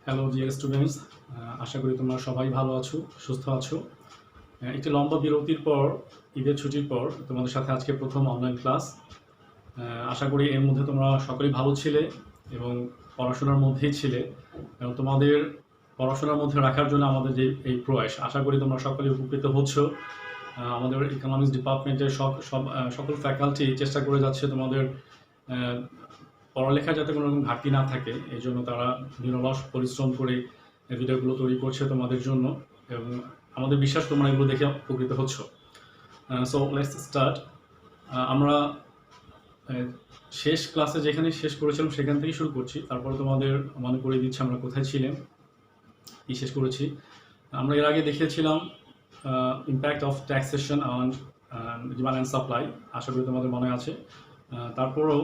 Hello dear students, আশা করি তোমরা সবাই ভালো আছো, সুস্থ আছো। একটি লম্বা বিরতির পর, ঈদের ছুটির পর তোমাদের সাথে আজকে প্রথম অনলাইন ক্লাস। আশা করি এর মধ্যে তোমরা সকলেই ভালো ছিলে এবং পড়াশোনার মধ্যেই ছিলে এবং তোমাদের পড়াশোনার মধ্যে রাখার জন্য আমাদের যে এই প্রয়াস, আশা করি তোমরা সকলেই উপকৃত হচ্ছ। আমাদের ইকোনমিক্স ডিপার্টমেন্টের সকল ফ্যাকাল্টি চেষ্টা করে যাচ্ছে তোমাদের পড়ালেখা যাতে কোনো রকম ঘাটতি না থাকে, এই জন্য তারা নিরলস পরিশ্রম করে ভিডিওগুলো তৈরি করছে তোমাদের জন্য এবং আমাদের বিশ্বাস তোমরা এগুলো দেখে উপকৃত হচ্ছ। So let's start. আমরা শেষ ক্লাসে যেখানে শেষ করেছিলাম সেখান থেকেই শুরু করছি, তারপরে তোমাদের মনে করিয়ে দিচ্ছি আমরা কোথায় ছিলাম, কী শেষ করেছি। আমরা এর আগে দেখিয়েছিলাম impact of taxation on demand and supply, আশা করি তোমাদের মনে আছে। তারপরেও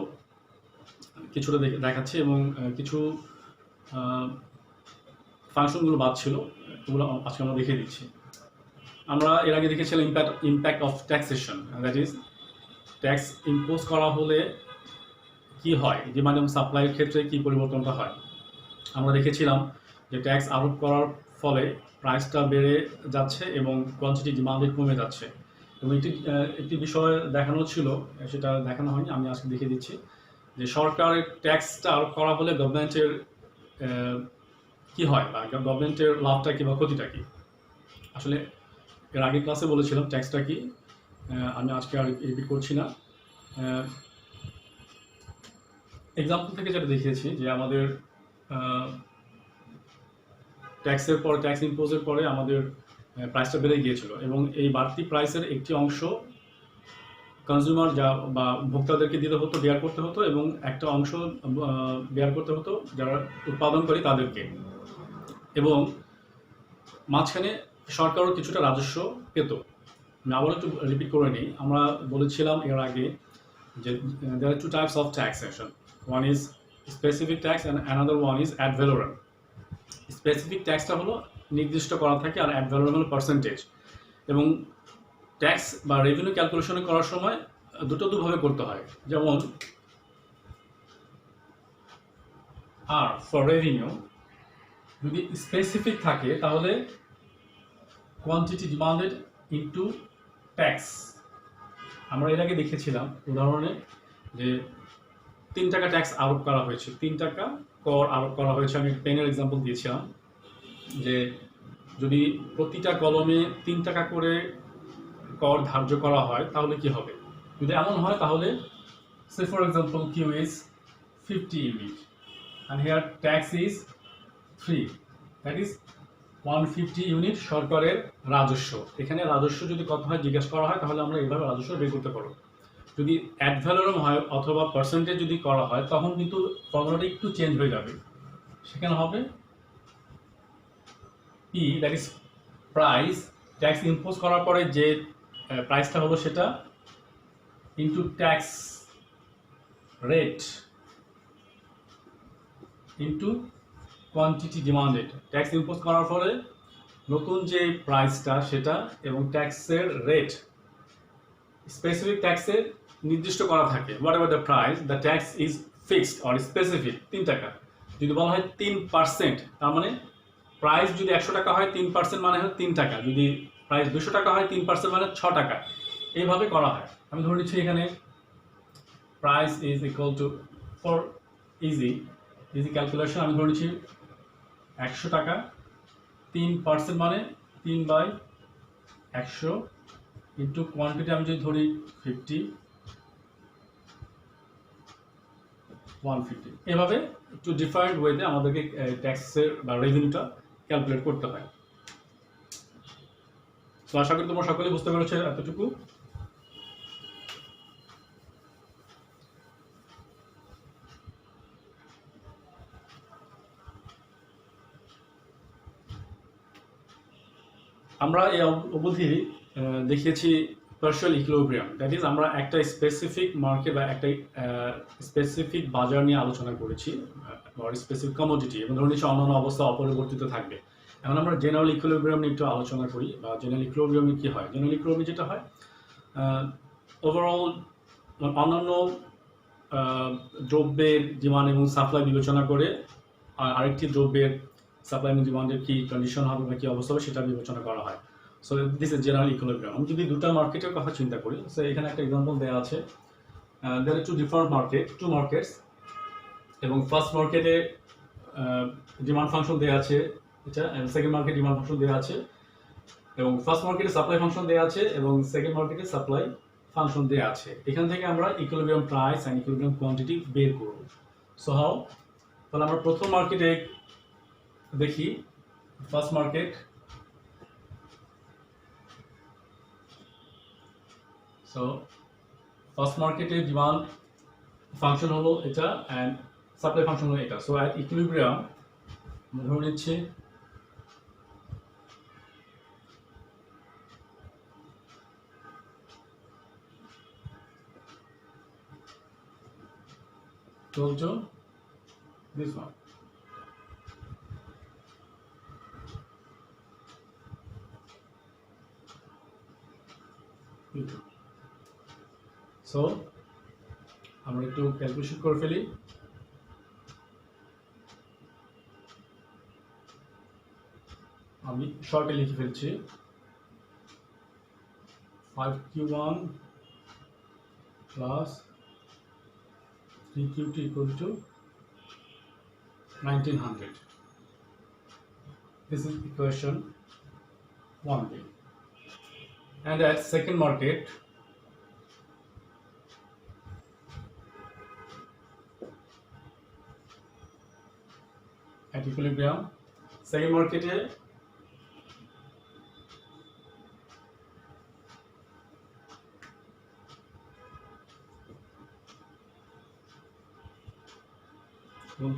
কিছুটা দেখাচ্ছি এবং কিছু ফাংশনগুলো বাদ ছিল, এগুলো আজকে আমরা দেখিয়ে দিচ্ছি। আমরা এর আগে দেখেছিলাম impact of taxation, that is tax impose করা হলে কি হয়, ডিমান্ড এবং সাপ্লাইয়ের ক্ষেত্রে কি পরিবর্তনটা হয়। আমরা দেখেছিলাম যে ট্যাক্স আরোপ করার ফলে প্রাইসটা বেড়ে যাচ্ছে এবং কোয়ান্টিটি ডিমান্ডে কমে যাচ্ছে এবং একটি বিষয় দেখানো ছিল, সেটা দেখানো হয়নি, আমি আজকে দেখিয়ে দিচ্ছি যে সরকারের ট্যাক্সটা আরোপ করা হলে গভর্নমেন্টের কি হয় বা গভর্নমেন্টের লাভটা কি বা ক্ষতিটা কি। আসলে এর আগের ক্লাসে বলেছিলাম ট্যাক্সটা কি, আমি আজকে আর রিপিট করছি না। এক্সাম্পল থেকে যেটা দেখিয়েছি যে আমাদের ট্যাক্সের পর ট্যাক্স ইম্পোজের পরে আমাদের প্রাইসটা বেড়ে গিয়েছিল এবং এই বাড়তি প্রাইসের একটি অংশ কনজিউমার বা ভোক্তাদেরকে দিতে হতো, বেয়ার করতে হতো এবং একটা অংশ বেয়ার করতে হতো যারা উৎপাদনকারী তাদেরকে, এবং মাঝখানে সরকারও কিছুটা রাজস্ব পেত। আমি আবার একটু রিপিট করে নিই। আমরা বলেছিলাম এর আগে যে there are two types of taxation. One is specific tax and another one is ad valorem. Specific ট্যাক্সটা হলো নির্দিষ্ট করা থাকে আর অ্যাড ভ্যালুরেবল হলো পার্সেন্টেজ, এবং ট্যাক্স বা রেভিনিউ ক্যালকুলেশন করার সময় দুভাবে করতে হয়। যেমন আর ফর রেভিনিউ যদি স্পেসিফিক থাকে তাহলে কোয়ান্টিটি ডিমান্ডেড ইনটু ট্যাক্স। আমরা এর আগে দেখেছিলাম উদাহরণে যে 3 টাকা ট্যাক্স আরোপ করা হয়েছে, 3 টাকা কর আরোপ করা হয়েছে। আমি পেনের এক্সাম্পল দিয়েছিলাম যে যদি প্রতিটা কলমে 3 টাকা করে কর ধার্য করা হয় তাহলে কি হবে। যদি এমন হয় তাহলে সে for example Q is 50 unit and here tax is 3, that is 150 unit সরকারের রাজস্ব। এখানে রাজস্ব যদি কত হয় জিজ্ঞেস করা হয় তাহলে আমরা এইভাবে রাজস্ব বের করতে পারবো। যদি অ্যাড ভ্যালুরম হয় অথবা পার্সেন্টেজ যদি করা হয় তখন কিন্তু ফর্মুলাটা একটু চেঞ্জ হয়ে যাবে, সেখানে হবে P, that is price, tax impose করার পরে যে প্রাইসটা হলো সেটা into tax rate into quantity demanded. Tax impose করার ফলে নতুন যে প্রাইসটা সেটা এবং ট্যাক্সের রেট স্পেসিফিক ট্যাক্সের নির্দিষ্ট করা থাকে। What ever the price, the tax is fixed or specific. 3 টাকা যদি বলা হয় 3%, তার মানে প্রাইস যদি 100 টাকা হয় 3% মানে হয় 3 টাকা, যদি প্রাইস 200 টাকা হয় 3% মানে 6 টাকা। এইভাবে করা হয়। আমি ধরে নিচ্ছি এখানে price is equal to, for easy calculation আমি ধরে নিচ্ছি 100 টাকা, 3% মানে 3/100 ইন্টু কোয়ান্টিটি আমি যদি ধরি 50, 150। এভাবে একটু ডিফারেন্ট ওয়েতে আমাদেরকে ট্যাক্সের বা রেভিনিউটা ক্যালকুলেট করতে হয়। তো আশা করি তোমরা সকলেই বুঝতে পেরেছো এতটুকু। আমরা এই অবধি দেখিয়েছি পার্শিয়াল ইকুইলিব্রিয়াম, দ্যাট ইজ আমরা একটা স্পেসিফিক মার্কেট বা একটা স্পেসিফিক বাজার নিয়ে আলোচনা করেছি, স্পেসিফিক কমোডিটি, এবং ধরে নিচ্ছি অন্যান্য অবস্থা অপরিবর্তিত থাকবে। এখন আমরা জেনারেল ইকুইলিব্রিয়াম নিয়ে একটু আলোচনা করি, বা জেনারেল ইকুইলিব্রিয়ামে কী হয়। জেনারেল ইকুইলিব্রিয়াম যেটা হয়, ওভারঅল অন্যান্য দ্রব্যের ডিমান্ড এবং সাপ্লাই বিবেচনা করে আরেকটি দ্রব্যের সাপ্লাই এবং ডিমান্ডের কি কন্ডিশন হবে বা কি অবস্থা হবে সেটা বিবেচনা করা হয়। So this is general equilibrium. আমি যদি দুটা মার্কেটের কথা চিন্তা করি, সো এখানে একটা এক্সাম্পল দেওয়া আছে, দেয়ার আর টু ডিফারেন্ট টু মার্কেটস, এবং ফার্স্ট মার্কেটে ডিমান্ড ফাংশন দেওয়া আছে এটা, সেকেন্ড মার্কেট ডিমান্ড ফাংশন দেওয়া আছে, এবং ফার্স্ট মার্কেটে সাপ্লাই ফাংশন দেওয়া আছে এবং সেকেন্ড মার্কেটে সাপ্লাই ফাংশন দেওয়া আছে। এখান থেকে আমরা equilibrium price and equilibrium quantity বের করব। So how? তাহলে আমরা প্রথম মার্কেটে দেখি, ফার্স্ট মার্কেট। সো ফার্স্ট মার্কেটে ডিমান্ড ফাংশন হলো এটা অ্যান্ড সাপ্লাই ফাংশন হলো এটা। সো অ্যাট ইকুইলিব্রিয়াম ধরে নিচ্ছি told you this one. So আমরা একটু ক্যালকুলেশন করে ফেলি। আমি শর্টে লিখে ফেলছি 5Q1 plus 3Q2 equal to 1900. This is equation 1b. And at second market, at equilibrium, second market equal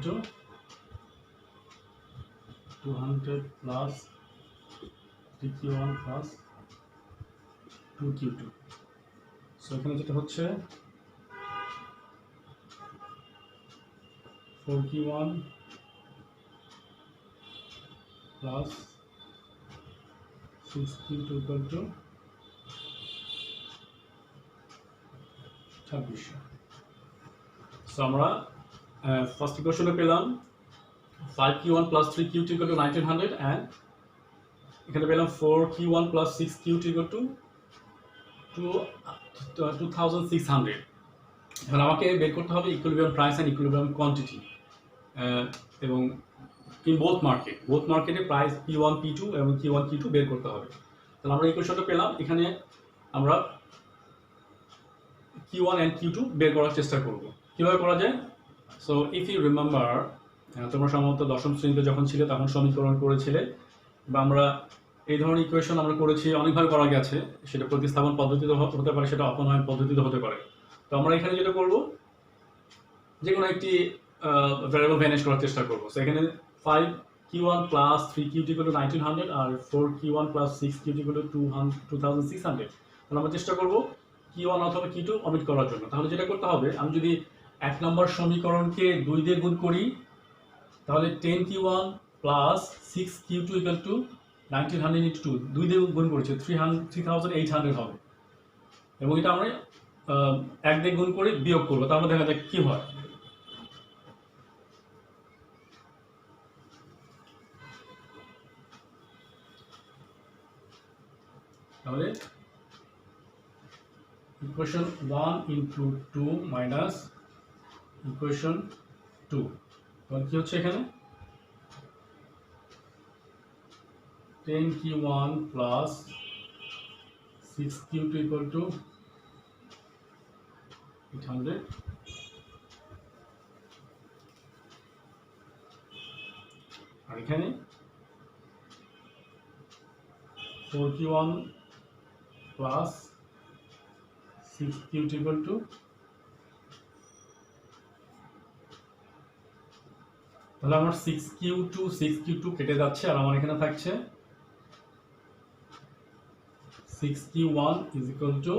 to 200 plus 3Q1 plus 2Q2. So এখানে যেটা হচ্ছে 4Q1 plus 6Q2 equal to 2600. So আমরা ফার্স্ট ইকুয়েশনে পেলাম 5Q1 plus 3Q2 equal to 1900 and এখানে পেলাম 4Q1 plus 6Q2 equal to 2600. এখন আমাকে বের করতে হবে equilibrium price and equilibrium quantity, এবং ইন বোথ মার্কেটে প্রাইস P1 P2 এবং Q1 Q2 বের করতে হবে। তাহলে আমরা ইকুয়েশনটা পেলাম, এখানে আমরা Q1 and Q2 বের করার চেষ্টা করব। কিভাবে করা যায়? সো ইফ ইউ রিমেম্বার, তোমরা সম্ভবত দশম শ্রেণীতে যখন ছিলে তখন সমীকরণ করেছিলে, বা আমরা এই ধরনের ইকুয়েশন আমরা করেছি, অনেকভাবে করা গেছে, সেটা প্রতিস্থাপন পদ্ধতিতে হতে পারে, সেটা অপনয়ন পদ্ধতিতে হতে পারে। তো আমরা এখানে যেটা করব, যে কোনো একটি ভ্যারিয়েবল ভ্যানিশ করার চেষ্টা করব। সো এখানে 5Q1 plus 3Q2 equal to 1900 R 4Q1 plus 6Q2 equal to 2600। তাহলে আমরা চেষ্টা করব Q1 অথবা Q2 অমিট করার জন্য। তাহলে যেটা করতে হবে, আমি যদি এক নম্বর সমীকরণকে 2 দিয়ে গুণ করি, তাহলে 10Q1 plus 6Q2 equal to 1900 into 2, 2 দিয়ে গুণ করেছে 3800 হবে, এবং এটা আমরা 1 দিয়ে গুণ করে বিয়োগ করবো, তাহলে দেখা যাক কি হয়। তাহলে ইকুয়েশন 1 into 2 minus ইকুয়েশন 2, তাহলে কি হচ্ছে এখানে 10Q1 plus 6Q2 equal to 800, আর এখানে 4Q1 plus 6Q2 equal to, তাহলে আমার 6Q2 কেটে যাচ্ছে, আর আমার এখানে থাকছে 6Q1 is equal to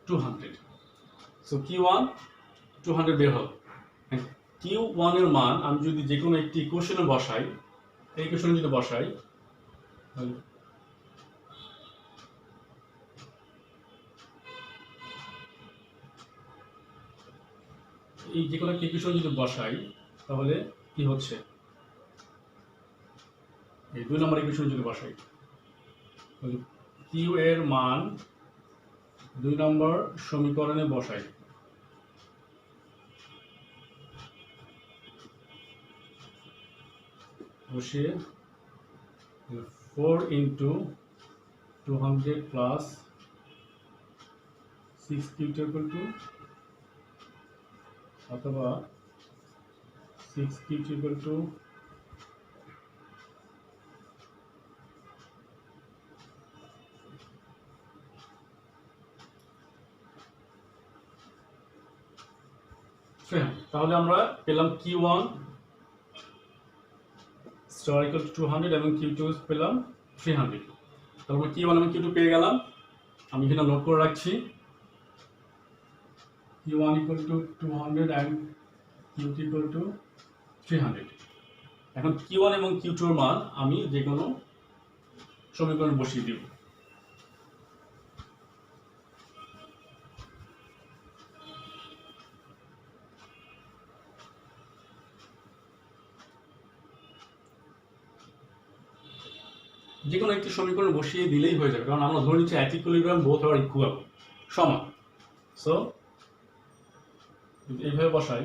200. So Q1 200 বের হল। Q1 এর মান আমি যদি যে কোনো একটি ইকুয়েশনে বসাই, এই ইকুয়েশনে যদি বসাই, এই যে কোনো ইকুয়েশন যদি বসাই তাহলে কি হচ্ছে, এই 2 নম্বর ইকুয়েশন যদি বসাই কিউ এর মান 2 নম্বর সমীকরণে বসাই, বসিয়ে 4 into 200 plus 6 Q equal to অথবা 6 কিউ equal to তাহলে আমরা পেলাম Q1 star equal to 200 এবং Q2 পেলাম 300। তাহলে আমরা Q1 এবং Q2 পেয়ে গেলাম। আমি এখানে নোট করে রাখছি Q1 equal to 200 and Q2 equal to 300। এখন Q1 এবং Q2 এর মান আমি যে কোনো সমীকরণ বসিয়ে দিব। যে কোনো একটি সমীকরণ বসিয়ে দিলেই হয়ে যাবে, কারণ আমরা ধরে নিচ্ছি at equilibrium both are equal, সমান। সো এইভাবে বসাই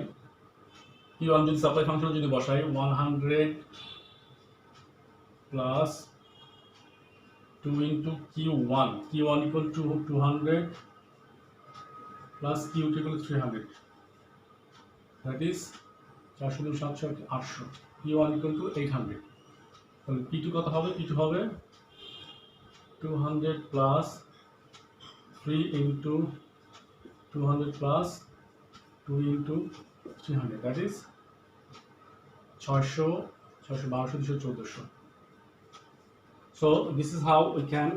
Q1 যদি সাপ্লাই ফাংশন যদি বসাই 100 plus 2 into Q1 equal to 200 plus Q2 equal to 300, that is 400 700 800, Q1 equal to 800। তাহলে P2 কত হবে? P2 হবে 200 plus 3 into 200 plus 2 into 300, that is 600 1200 1400। So this is how we can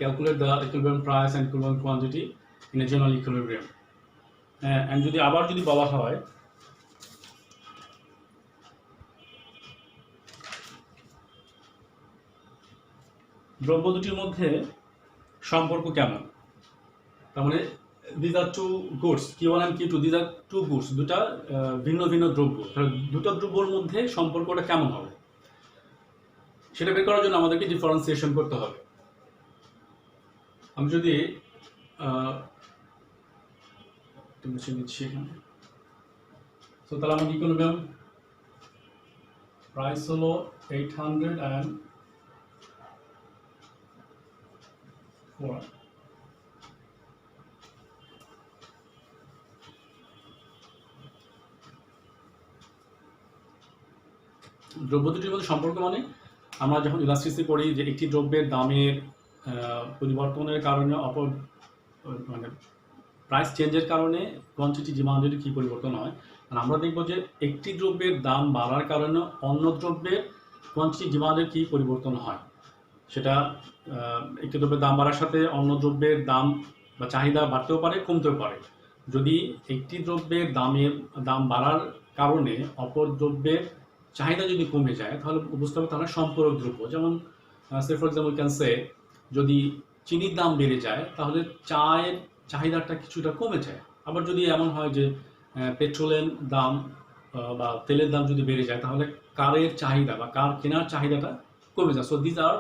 calculate the equilibrium price and equilibrium quantity in a general equilibrium। And যদি আবার যদি বলা হয় দ্রব্য দুটির মধ্যে সম্পর্ক কেমন, তার মানে these are two goods, Q1 and Q2, these are two goods, দুটা ভিন্ন ভিন্ন দ্রব্য, দুটো দ্রব্যের মধ্যে সম্পর্কটা কেমন হবে সেটা বের করার জন্য আমাদেরকে ডিফারেন্সিয়েশন করতে হবে। আমি যদি মুছে দিচ্ছি এখানে, তো তাহলে আমাদের ইকুইলিব্রিয়াম প্রাইস হলো 800 and 4। দ্রব্য দুটির মধ্যে সম্পর্ক মানে আমরা যখন ইলাস্টিসিটি পড়ি যে একটি দ্রব্যের দামের পরিবর্তনের কারণে মানে প্রাইস চেঞ্জের কারণে কোয়ান্টিটি ডিমান্ডের কী পরিবর্তন হয়, আর আমরা দেখব যে একটি দ্রব্যের দাম বাড়ার কারণে অন্য দ্রব্যের কোয়ান্টিটি ডিমান্ডের কী পরিবর্তন হয়। সেটা একটি দ্রব্যের দাম বাড়ার সাথে অন্য দ্রব্যের দাম বা চাহিদা বাড়তেও পারে, কমতেও পারে। যদি একটি দ্রব্যের দাম বাড়ার কারণে অপর দ্রব্যের চাহিদা যদি কমে যায় তাহলে বুঝতে হবে তাহলে সম্পূরক দ্রব্য। যেমন সে ফর এক্সাম্পল ক্যান সে যদি চিনির দাম বেড়ে যায় তাহলে চায়ের চাহিদাটা কিছুটা কমে যায়। আবার যদি এমন হয় যে পেট্রোলের দাম বা তেলের দাম যদি বেড়ে যায় তাহলে কারের চাহিদা বা কার কেনার চাহিদাটা কমে যায়। সো দিস আর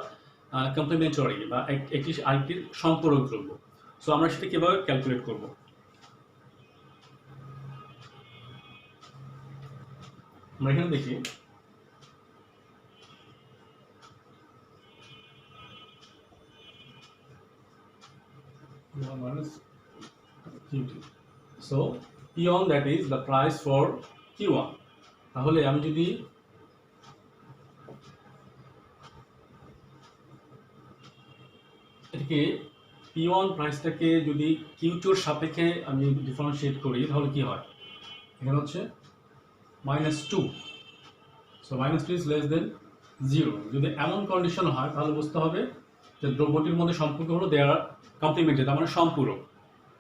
কমপ্লিমেন্টারি বা একটি আরেকটির সম্পূরক দ্রব্য। সো আমরা সেটা কীভাবে ক্যালকুলেট করব? আমরা এখানে দেখি Q2, so P1 that is the price for Q1। তাহলে আমি যদি এটাকে P1 প্রাইসটাকে যদি Q2 এর সাপেক্ষে আমি ডিফারেন্সিয়েট করি তাহলে কি হয়? এখানে হচ্ছে -2, সো -2 is less than 0। যদি এমন কন্ডিশন হয় তাহলে বুঝতে হবে যে দ্রব্যটির মধ্যে সম্পর্ক হলো দে আর কমপ্লিমেন্টারি, তার মানে সম্পূরক।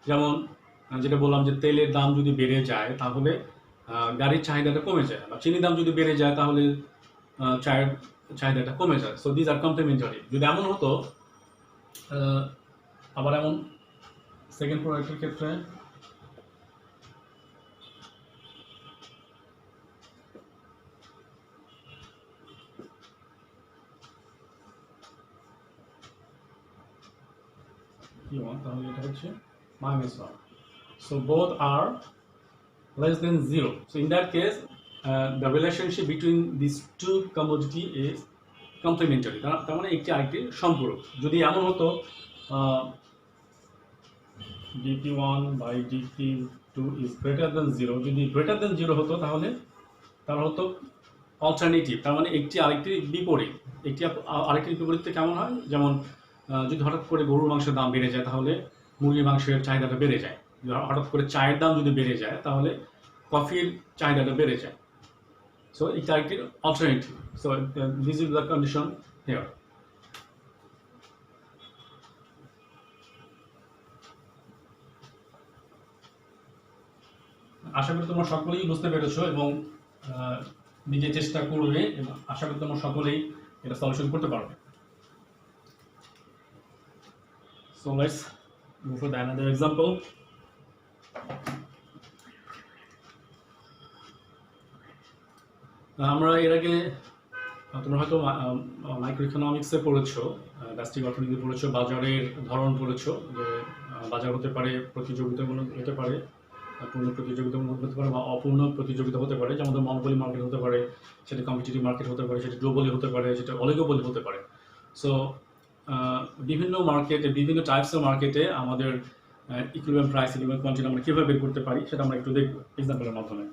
যেমন যেটা বললাম যে তেলের দাম যদি বেড়ে যায় তাহলে গাড়ির চাহিদাটা কমে যায়, বা চিনির দাম যদি বেড়ে যায় তাহলে চায়ের চাহিদাটা কমে যায়। So these are complementary. যদি এমন হতো আবার এমন সেকেন্ড প্রোডাক্টের ক্ষেত্রে কি ওয়ান, তাহলে এটা হচ্ছে -1. So both are less than 0. So in that case, the relationship between these two commodity is complementary. তার মানে একটি আরেকটির সম্পূরক। যদি এমন হতো dp1 by dp2 is greater than 0, যদি greater than 0 হতো তাহলে হতো অল্টারনেটিভ, তার মানে একটি আরেকটির বিপরীত। একটি আরেকটির বিপরীতে কেমন হয়, যেমন যদি হঠাৎ করে গরুর মাংসের দাম বেড়ে যায় তাহলে মুরগির মাংসের চাহিদাটা বেড়ে যায়। হঠাৎ করে চায়ের দাম যদি বেড়ে যায় তাহলে কফির চাহিদাটা বেড়ে যায়। সো একটি আরেকটির alternative. So this is the condition here. আশা করি তোমরা সকলেই বুঝতে পেরেছো এবং নিজে চেষ্টা করবে এবং আশা করি তোমরা সকলেই এটা সলিউশন করতে পারবে। So let's move for another example. আমরা এর আগে তোমরা হয়তো মাইক্রো ইকোনমিক্সে পড়েছো, ব্যষ্টিক অর্থনীতি পড়েছো, বাজারের ধরন পড়েছো, যে বাজার হতে পারে প্রতিযোগিতামূলক, হতে পারে পূর্ণ প্রতিযোগিতামূলক হতে পারে বা অপূর্ণ প্রতিযোগিতা হতে পারে, যেমন মনোপলি মার্কেট হতে পারে, সেটা কম্পিটিটিভ মার্কেট হতে পারে, সেটা গ্লোবালি হতে পারে, সেটা অলিগোপলি হতে পারে। সো বিভিন্ন মার্কেটে, বিভিন্ন টাইপসের মার্কেটে আমাদের ইকুইলিব্রিয়াম প্রাইস, ইকুইলিব্রিয়াম কোয়ান্টিটি আমরা কীভাবে বের করতে পারি সেটা আমরা একটু দেখব এক্সাম্পলের মাধ্যমে।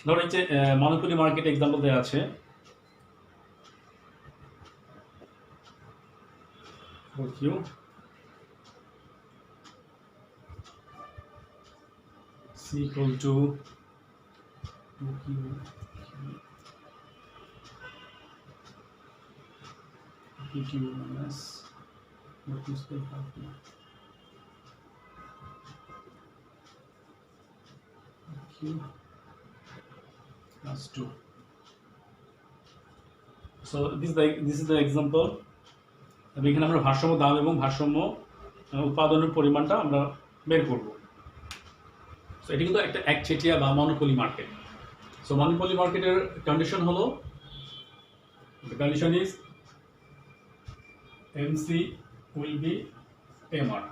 ধরো এই যে মনোপলি মার্কেট এক্সাম্পল দেওয়া আছে, C equal to 2Q Q minus what is the Q plus 2. So this is the example. এখানে আমরা ভারসাম্য দাম এবং ভারসাম্য উৎপাদনের পরিমাণটা আমরা বের করব। সো এটি কিন্তু একটা একচেটিয়া বা মনোপলি মার্কেট। সো মনোপলি মার্কেটের কন্ডিশন হলো, the condition is MC will be MR.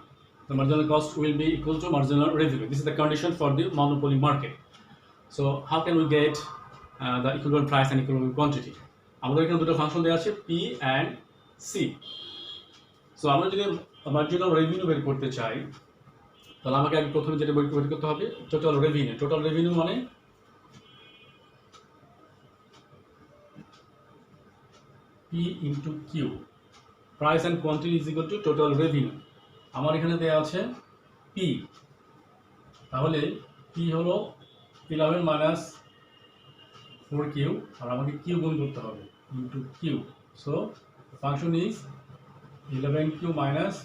The marginal cost will be equal to marginal revenue. This is the condition for the monopoly market. So how can we get the equivalent price and equivalent quantity? আমাদের এখানে দুটো function দেওয়া আছে P and C. So আমরা যদি marginal revenue বের করতে চাই তাহলে আমাকে আগে প্রথমে যেটা বের করতে হবে টোটাল রেভিনিউ। টোটাল রেভিনিউ মানে P into Q, price and quantity is equal to total revenue. আমার এখানে দেওয়া আছে P, তাহলে P হলো 11 মাইনাস 4Q, আর আমাকে Q গুণ করতে হবে into Q। So function is 11Q minus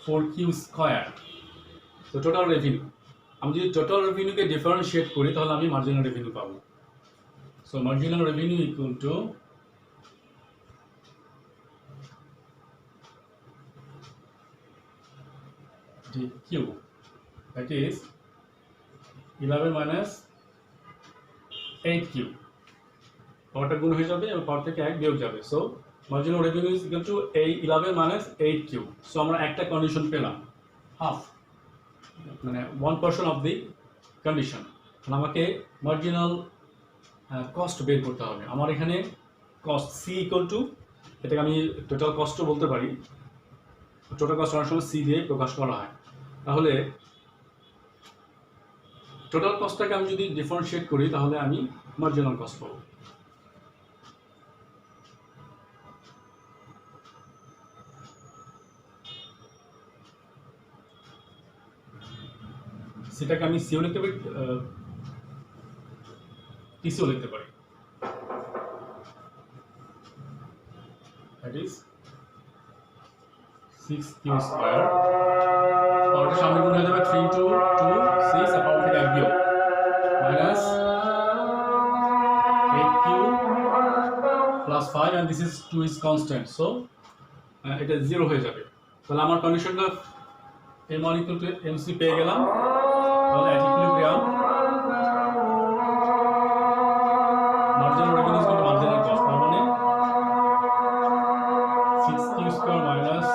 4Q square. তো টোটাল রেভিনিউ, আমি যদি টোটাল রেভিনিউকে ডিফারেন্সিয়েট করি তাহলে আমি মার্জিনাল রেভিনিউ পাবো। So marginal revenue equal to DQ, that is 11 minus 8Q, পাওয়ারটা গুণ হয়ে যাবে এবং পাওয়ার থেকে 1 বিয়োগ যাবে। So marginal revenue is equal to 11 minus 8Q. So আমরা একটা কন্ডিশন পেলাম, হাফ, মানে 1% অফ দি কন্ডিশন। তাহলে আমাকে মার্জিনাল কস্ট বের করতে হবে। আমার এখানে কস্ট C ইকুয়াল টু, এটাকে আমি টোটাল কস্টও বলতে পারি, টোটাল কস্ট অনেক সময় C দিয়ে প্রকাশ করা হয়। তাহলে টোটাল কস্টটাকে আমি যদি ডিফারেন্সিয়েট করি তাহলে আমি মার্জিনাল কস্ট পাবো। সেটাকে আমি সিও লিখতে পারি, টিসিও লিখতে পারি, দ্যাট ইজ 6Q স্কয়ার। পাওয়ারটা সামনে গুণ হয়ে যাবে 3 into 2 6, আর পাওয়ার থেকে 1 বিয়োগ plus 5 and this is 2 is constant, so এটা 0 হয়ে যাবে। তাহলে আমার কন্ডিশনটা m1 equal to mc পেয়ে গেলাম। তাহলে at equilibrium marginal revenue is equal to marginal cost, তার মানে 6q square minus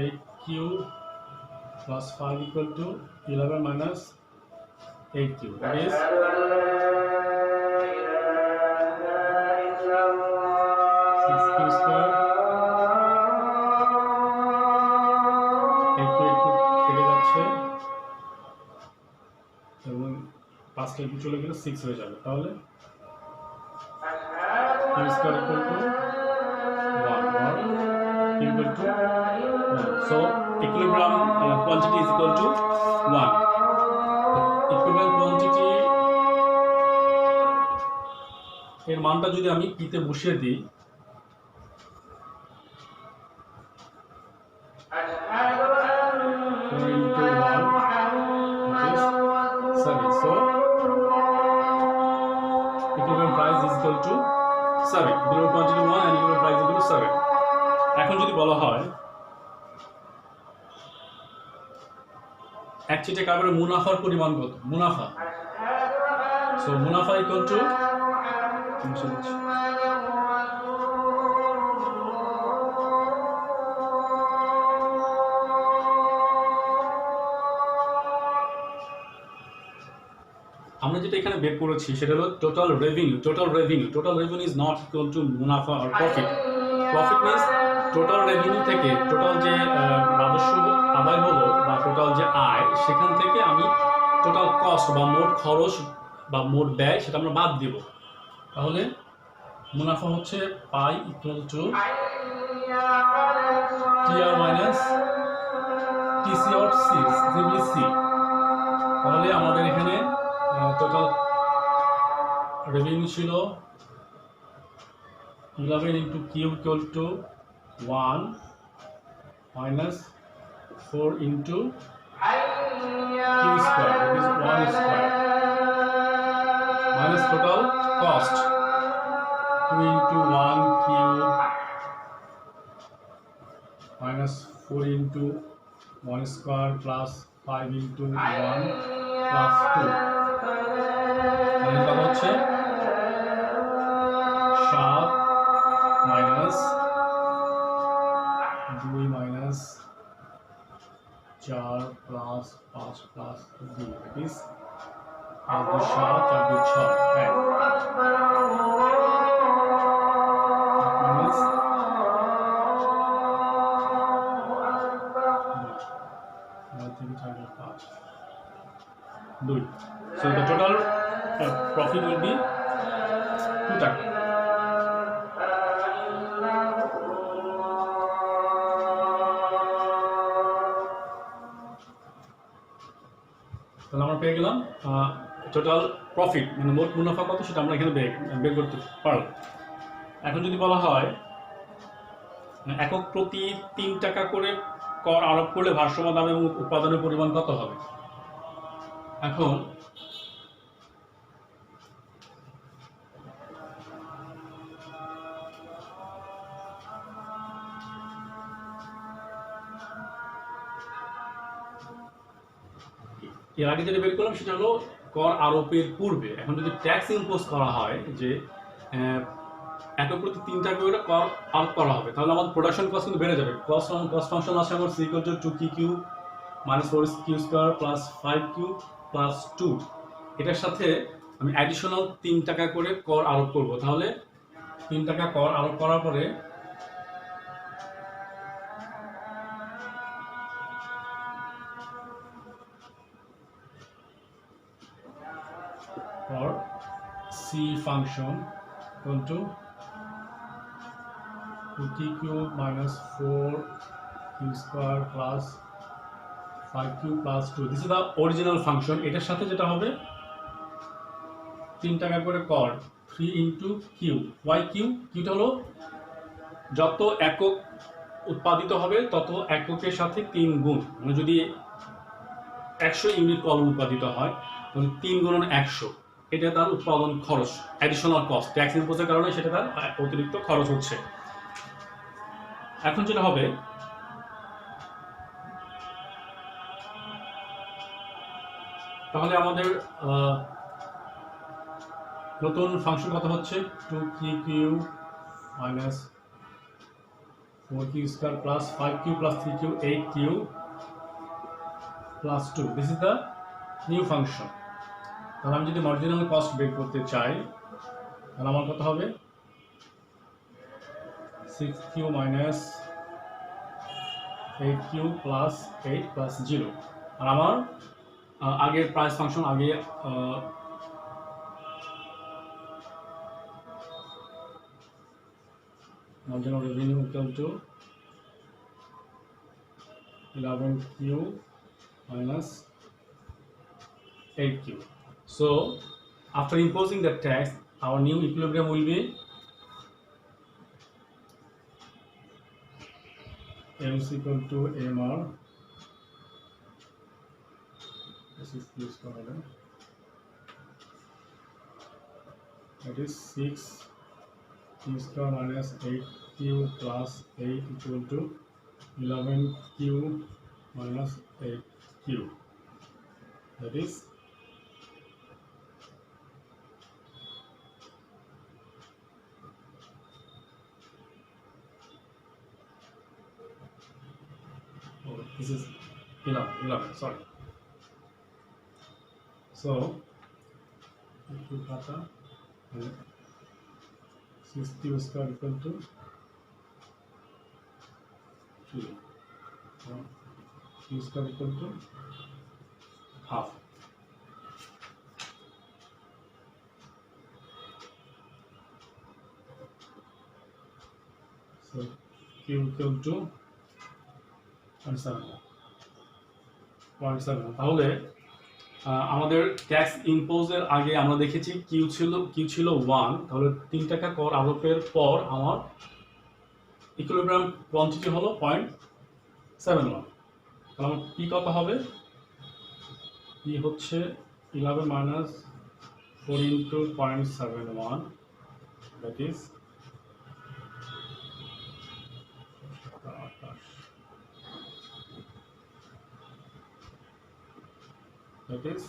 8q plus 5 equal to 11 minus 8q, that is 6q square 8q কেটে যাচ্ছে এবং 5টা একটু চলে গেলে 6 হয়ে যাবে। তাহলে q square equal to 1 or q equal to 1, so equilibrium quantity is equal to 1. equilibrium quantity এর মানটা যদি আমি p তে বসিয়ে দিই, so equilibrium price is equal to 7. equilibrium quantity 1 and equilibrium price is equal to 7. এখন যদি বলা হয় এক চিটে কারবারের মুনাফার পরিমাণ কত, মুনাফা, সো মুনাফা ইকুয়াল টু আমরা যেটা এখানে বের করেছি সেটা হলো total revenue. Total revenue is not equal to মুনাফা আর profit. Profit means total revenue থেকে টোটাল যে রাজস্ব আদায় হলো বা টোটাল যে আয়, সেখান থেকে আমি টোটাল কস্ট বা মোট খরচ বা মোট ব্যয় সেটা আমরা বাদ দিব। তাহলে মুনাফা হচ্ছে pi equal to TR minus TC of C, simply C. তাহলে আমাদের এখানে টোটাল রেভিনিউ ছিল 11 into q equal to 1 minus 4 into q square, that is 1 square, minus total cost 2 into 1 q minus 4 into 1 square plus 5 into 1 plus 2, তাহলে হচ্ছে 7 minus 2 minus 4 plus 5 plus 2, that is 8 2 7 4 2 6, right, minus 2. So the total profit will be 2 টাকা। তাহলে আমরা পেয়ে গেলাম total profit, মানে মোট মুনাফা কত সেটা আমরা এখানে বের করতে পারলাম। এখন যদি বলা হয় একক প্রতি 3 টাকা করে কর আরোপ করলে ভারসাম্য দাম এবং উৎপাদনের পরিমাণ কত হবে? এখন এর আগে যেটা বের করলাম সেটা হলো কর আরোপের পূর্বে। এখন যদি ট্যাক্স ইম্পোজ করা হয় যে একক প্রতি 3 টাকা করে কর আরোপ করা হবে, তাহলে আমাদের প্রোডাকশন কস্ট কিন্তু বেড়ে যাবে। কস্ট ফাংশন আছে আমার c equal to 2q minus 4q square plus 5q plus 2, এটার সাথে আমি অ্যাডিশনাল 3 টাকা করে কর আরোপ করব। তাহলে 3 টাকা কর আরোপ করার পরে or c function equal to 2t cube minus 4q square plus 5q plus 2, this is the original function। এটার সাথে যেটা হবে 3 টাকা করে কর 3 into q, why q? কিটা হলো যত একক উৎপাদিত হবে তত এককের সাথে 3 গুণ, মানে যদি 100 ইউনিট কলম উৎপাদিত হয় তাহলে 3 গুণন 100, এটা তার উৎপাদন খরচ, অ্যাডিশনাল কস্ট, ট্যাক্স ইম্পোজের কারণে সেটা তার অতিরিক্ত খরচ হচ্ছে। এখন যেটা হবে, তাহলে আমাদের নতুন ফাংশন কত হচ্ছে 2q minus 4q square plus 5q plus 3q 8q plus 2. This is the new function. তাহলে আমি যদি মার্জিনাল কস্ট বের করতে চাই তাহলে আমার কত হবে 6q minus 8q plus 8 plus 0। আর আমার আগের প্রাইস ফাংশন, আগে marginal revenue equal to 11q minus 8q. So after imposing the tax, our new equilibrium will be m is equal to mr. This is q square. That is 6q square minus 8q plus 8 equal to 11q minus 8q. That is this is 11, sorry. So 6q square equal to 2. Q square equal to half. So Q equal to 0.7. তাহলে আমাদের tax ইম্পোজের আগে আমরা দেখেছি Q ছিল 1, তাহলে 3 টাকা কর আরোপের পর আমার ইকুইলিব্রিয়াম কোয়ান্টিটি হলো 0.71। তাহলে আমার পি কত হবে, পি হচ্ছে 11 minus 4 into 0.71, that is that is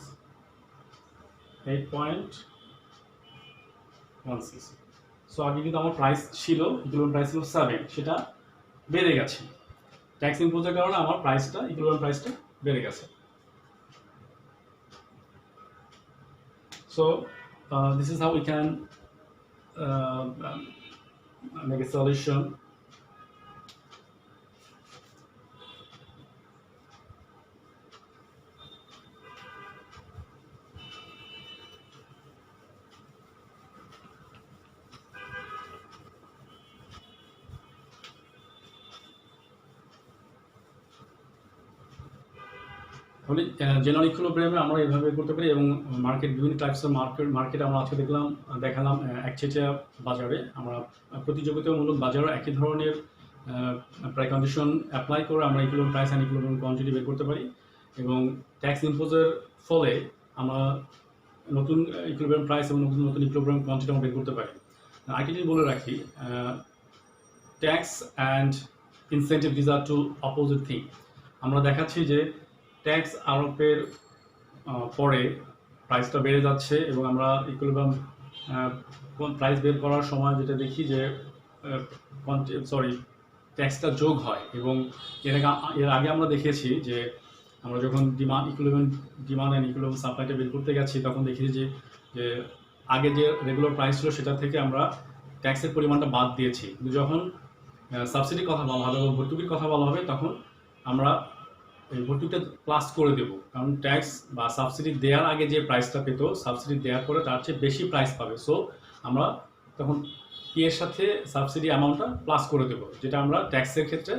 8.16. So আগে কিন্তু আমার প্রাইস ছিল, ইকুইলিব্রিয়াম প্রাইস ছিল 7, সেটা বেড়ে গেছে। ট্যাক্স ইম্পোজের কারণে আমার প্রাইসটা, ইকুইলিব্রিয়াম প্রাইসটা বেড়ে গেছে। So this is how we can make a solution. তাহলে জেনারেল ইকুইলিব্রিয়ামে আমরা এইভাবে করতে পারি, এবং মার্কেট, বিভিন্ন টাইপসের মার্কেট আমরা আজকে দেখালাম একচেটিয়া বাজারে আমরা প্রতিযোগিতামূলক বাজারে একই ধরনের প্রাইস কন্ডিশন অ্যাপ্লাই করে আমরা equilibrium price and equilibrium quantity বের করতে পারি, এবং ট্যাক্স ইম্পোজের ফলে আমরা নতুন ইকুইলিব্রিয়াম প্রাইস এবং নতুন ইকুইলিব্রিয়াম কোয়ান্টিটি আমরা বের করতে পারি। আরেকটি জিনিস বলে রাখি, tax and incentive, this are two opposite thing. আমরা দেখাচ্ছি যে ট্যাক্স আরোপের পরে প্রাইসটা বেড়ে যাচ্ছে, এবং আমরা ইকুইলিব্রিয়াম প্রাইস বের করার সময় যেটা দেখি যে ট্যাক্সটা যোগ হয়, এবং এর আগে আমরা দেখেছি যে আমরা যখন ডিমান্ড অ্যান্ড ইকুইলিব্রিয়াম সাপ্লাইটা বের করতে গেছি তখন দেখেছি যে আগে যে রেগুলার প্রাইস ছিল সেটা থেকে আমরা ট্যাক্সের পরিমাণটা বাদ দিয়েছি, কিন্তু যখন সাবসিডির কথা বলা হবে বা ভর্তুকির কথা বলা হবে তখন আমরা এই ভর্তুকিটা প্লাস করে দেবো, কারণ ট্যাক্স বা সাবসিডি দেওয়ার আগে যে প্রাইসটা পেত সাবসিডি দেওয়ার পরে তার চেয়ে বেশি প্রাইস পাবে। সো আমরা তখন পি এর সাথে সাবসিডি অ্যামাউন্টটা প্লাস করে দেবো, যেটা আমরা ট্যাক্সের ক্ষেত্রে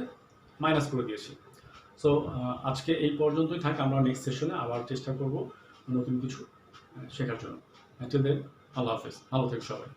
মাইনাস করে দিয়েছি। সো আজকে এই পর্যন্তই থাক, আমরা নেক্সট সেশনে আবার চেষ্টা করব নতুন কিছু শেখার জন্য। আল্লাহ হাফেজ, ভালো থেকো সবাই।